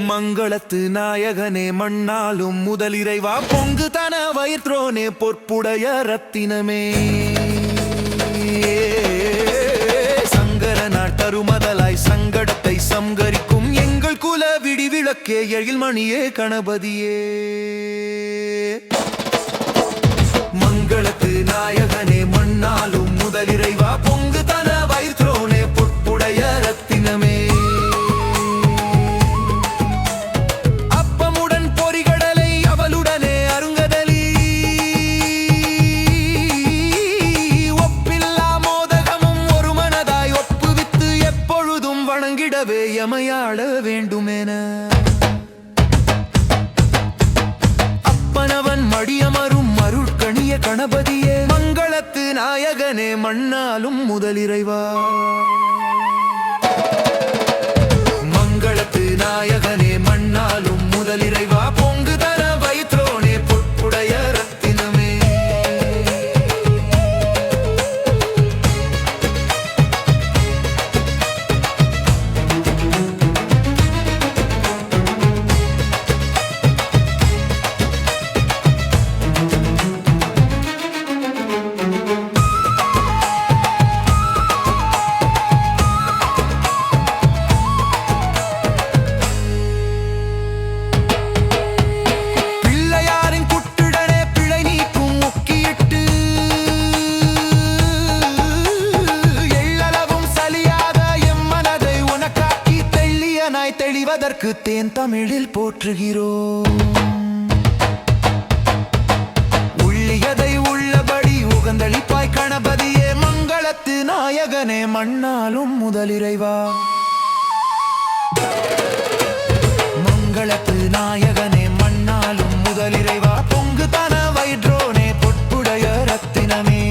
மங்களத்து நாயகனே மண்ணாலும் முதல் இறைவா பொங்கு தன வயிற்றோனே பொற்புடைய ரத்தினமே சங்கரனார் தருமதலாய் சங்கடத்தை சம்கரிக்கும் எங்கள் குல விடிவிளக்கே எழில்மணியே கணபதியே மங்களத்து நாயகனே மண்ணாலும் முதல் இறைவா பொங்கு தன வயிற்றோனே பொற்புடைய ரத்தினமே அப்பமுடன் பொறிகடலை அவளுடனே அருங்கதலி ஒப்பில்லா மோதகமும் ஒரு மனதாய் ஒப்புவித்து எப்பொழுதும் வணங்கிடவே எமையாள வேண்டுமென அப்பனவன் மடியமரும் அருட்கணிய கணபதியே மங்களத்து நாயகனே மண்ணாலும் முதலிறைவா மங்களத்து நாயகனே மண்ணாலும் முதலிறைவா பொங்கு தர வயிற்றோனே பொற்புடைய ரத்தினமே தெளிவதற்கு தேன் தமிழில் போற்றுகிறோம் உள்ளியதை உள்ளபடி உகந்தளிப்பாய் கணபதியே மங்களத்து நாயகனே மண்ணாலும் முதலிறைவா மங்களத்து நாயகனே மண்ணாலும் முதலிறைவா பொங்கு தன வயிற்றோனே பொற்புடைய ரத்தினமே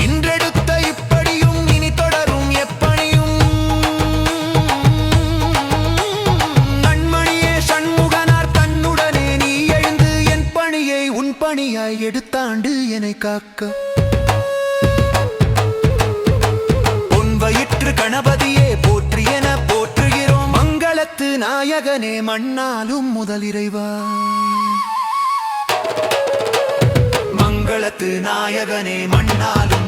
இன்றெடுத்த இப்படியும் இனி தொடரும் எப்பணியும் நன்மணியே சண்முகனார் தன்னுடனே நீ எழுந்து என் பணியை உன் பணியாய் எடுத்தாண்டு என்னை காக்க பொன் வயிற்று கணபதியே போற்றி என போற்றுகிறோம் மங்களத்து நாயகனே மண்ணாலும் முதலிறைவா மங்களத்து நாயகனே மண்ணாலும்